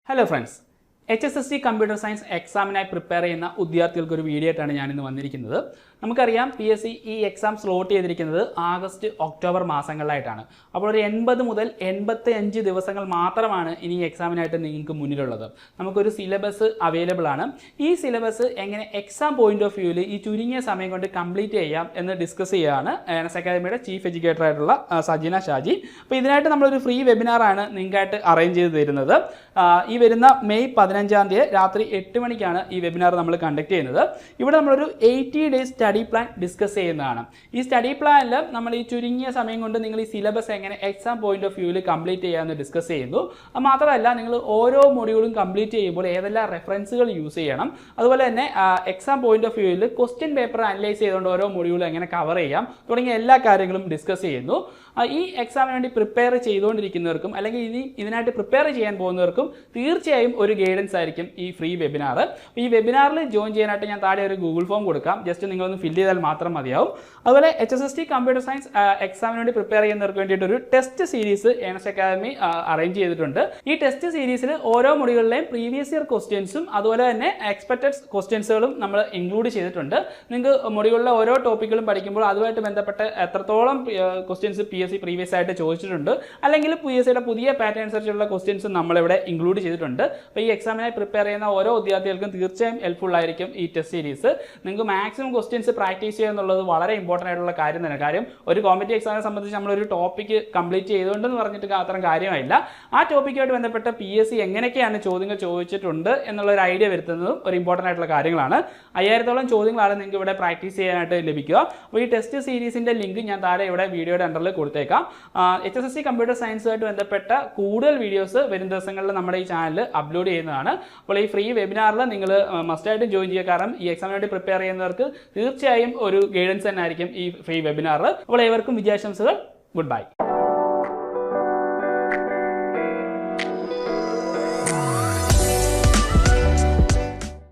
Hello friends. HSSC computer science എക്സാമിനായി prepare ചെയ്യുന്ന ഉദ്യോഗാർത്ഥികൾക്ക് ഒരു വീഡിയോ ആയിട്ടാണ് ഞാനിന്ന് വന്നിരിക്കുന്നത്. നമുക്കറിയാം PSC ഈ എക്സാം സ്ലോട്ട് ചെയ്തിരിക്കുന്നത് ആഗസ്റ്റ് ഒക്ടോബർ മാസങ്ങളിലായിട്ടാണ്. അപ്പോൾ ഒരു 80 മുതൽ 85 ദിവസങ്ങൾ മാത്രമാണ് ഇനി എക്സാമിനായിട്ട് നിങ്ങൾക്ക് മുന്നിലുള്ളത്. നമുക്കൊരു സിലബസ് അവൈലബിൾ ആണ്. ഈ സിലബസ് എങ്ങനെ എക്സാം പോയിന്റ് ഓഫ് വ്യൂവിൽ ഈ ചുരുങ്ങിയ സമയം കൊണ്ട് കംപ്ലീറ്റ് ചെയ്യാം എന്ന് ഡിസ്കസ് ചെയ്യുകയാണ് NS അക്കാദമിയുടെ ചീഫ് എഡ്യൂക്കേറ്റർ ആയിട്ടുള്ള സജീന ഷാജി. അപ്പോൾ ഇതിനായിട്ട് നമ്മളൊരു ഫ്രീ വെബിനാറാണ് നിങ്ങൾക്കായിട്ട് അറേഞ്ച് ചെയ്ത് തരുന്നത്. ഈ വരുന്ന മെയ് 15-ാം തീയതി രാത്രി 8 മണിക്കാണ് ഈ വെബിനാർ നമ്മൾ കണ്ടക്ട് ചെയ്യുന്നത്. ഇവിടെ നമ്മളൊരു 80 ഡേയ്സ് സ്റ്റഡി പ്ലാൻ ഡിസ്കസ് ചെയ്യുന്നതാണ്. ഈ സ്റ്റഡി പ്ലാനിൽ നമ്മൾ ഈ ചുരുങ്ങിയ സമയം കൊണ്ട് നിങ്ങൾ ഈ സിലബസ് എങ്ങനെ എക്സാം പോയിന്റ് ഓഫ് വ്യൂവിൽ കംപ്ലീറ്റ് ചെയ്യാമെന്ന് ഡിസ്കസ് ചെയ്യുന്നു. അത് മാത്രമല്ല നിങ്ങൾ ഓരോ മൊഡ്യൂളും കംപ്ലീറ്റ് ചെയ്യുമ്പോൾ ഏതെല്ലാം റെഫറൻസുകൾ യൂസ് ചെയ്യണം, അതുപോലെ തന്നെ എക്സാം പോയിന്റ് ഓഫ് വ്യൂവിൽ ക്വസ്റ്റ്യൻ പേപ്പർ അനലൈസ് ചെയ്തുകൊണ്ട് ഓരോ മൊഡ്യൂളും എങ്ങനെ കവർ ചെയ്യാം തുടങ്ങിയ എല്ലാ കാര്യങ്ങളും ഡിസ്കസ് ചെയ്യുന്നു. ഈ എക്സാമിന് വേണ്ടി പ്രിപ്പയർ ചെയ്തുകൊണ്ടിരിക്കുന്നവർക്കും അല്ലെങ്കിൽ ഇതിനായിട്ട് പ്രിപ്പയർ ചെയ്യാൻ പോകുന്നവർക്കും തീർച്ചയായും ഒരു ഗൈഡൻസ് ആയിരിക്കും ഈ ഫ്രീ വെബിനാർ. ഈ വെബിനാറിൽ ജോയിൻ ചെയ്യാനായിട്ട് ഞാൻ താഴെ ഒരു ഗൂഗിൾ ഫോം കൊടുക്കാം. ജസ്റ്റ് നിങ്ങളൊന്ന് ഫില്ല് ചെയ്താൽ മാത്രം മതിയാവും. അതുപോലെ HSSC കമ്പ്യൂട്ടർ സയൻസ് എക്സാമിന് വേണ്ടി പ്രിപ്പയർ ചെയ്യുന്നവർക്ക് വേണ്ടിയിട്ട് ഒരു test series NS academy arrange ചെയ്തിട്ടുണ്ട്. ഈ ടെസ്റ്റ് സീരീസിൽ ഓരോ മൊഡ്യൂളിലെയും പ്രീവിയസ് ഇയർ ക്വസ്റ്റ്യൻസും അതുപോലെ തന്നെ എക്സ്പെക്റ്റഡ് ക്വസ്റ്റ്യൻസുകളും നമ്മൾ ഇൻക്ലൂഡ് ചെയ്തിട്ടുണ്ട്. നിങ്ങൾക്ക് മൊഡ്യൂളിലെ ഓരോ ടോപ്പിക്കുകളും പഠിക്കുമ്പോൾ അതുമായിട്ട് ബന്ധപ്പെട്ട് എത്രത്തോളം ക്വസ്റ്റ്യൻസ് PSC പ്രീവിയസ് ആയിട്ട് ചോദിച്ചിട്ടുണ്ട് അല്ലെങ്കിൽ PSCയുടെ പുതിയ പാറ്റേൺ അനുസരിച്ചുള്ള ക്വസ്റ്റ്യൻസ് നമ്മളിവിടെ ഇൻക്ലൂഡ് ചെയ്തിട്ടുണ്ട്. അപ്പോൾ ഈ എക്സാമിനായി പ്രിപ്പയർ ചെയ്യുന്ന ഓരോ വിദ്യാർത്ഥികൾക്കും തീർച്ചയായും ഹെൽപ്ഫുൾ ആയിരിക്കും ഈ ടെസ്റ്റ് സീരീസ്. നിങ്ങൾക്ക് മാക്സിമം ക്വസ്റ്റ്യൻസ് പ്രാക്ടീസ് ചെയ്യുക എന്നുള്ളത് വളരെ ഇമ്പോർട്ടൻ്റ് ആയിട്ടുള്ള കാര്യം തന്നെ. കാര്യം ഒരു കോമ്പറ്റീവ് എക്സാമിനെ സംബന്ധിച്ച് നമ്മളൊരു ടോപ്പിക്ക് കംപ്ലീറ്റ് ചെയ്തുകൊണ്ടെന്ന് പറഞ്ഞിട്ട് അത്രയും കാര്യമായില്ല. ആ ടോപ്പിക്കുമായിട്ട് ബന്ധപ്പെട്ട PSC എങ്ങനെയൊക്കെയാണ് ചോദ്യങ്ങൾ ചോദിച്ചിട്ടുണ്ട് എന്നുള്ള ഒരു ഐഡിയ വരുത്തുന്നതും ഒരു ഇമ്പോർട്ടൻ്റ് ആയിട്ടുള്ള കാര്യങ്ങളാണ്. 5000-ഓളം ചോദ്യങ്ങളാണ് നിങ്ങൾക്ക് ഇവിടെ പ്രാക്ടീസ് ചെയ്യാനായിട്ട് ലഭിക്കുക. അപ്പോൾ ഈ ടെസ്റ്റ് സീരീസിൻ്റെ ലിങ്ക് ഞാൻ താഴെ ഇവിടെ വീഡിയോയുടെ അണ്ടറിൽ കൊടുത്തേക്കാം. HSSC കമ്പ്യൂട്ടർ സയൻസുമായിട്ട് ബന്ധപ്പെട്ട കൂടുതൽ വീഡിയോസ് വരും ദിവസങ്ങളിൽ നമ്മുടെ ഈ ചാനലിൽ അപ്ലോഡ് ചെയ്യുന്നതാണ്. അപ്പോൾ ഈ ഫ്രീ വെബിനാറിൽ നിങ്ങൾ മസ്റ്റായിട്ടും ജോയിൻ ചെയ്യുക. കാരണം ഈ എക്സാമിന് വേണ്ടി പ്രിപ്പയർ ചെയ്യുന്നവർക്ക് തീർച്ചയായും ഒരു ഗൈഡൻസ് തന്നെ ആയിരിക്കും ഈ ഫ്രീ വെബിനാറിൽ. അപ്പോൾ ഏവർക്കും വിജയാശംസകൾ. Good bye.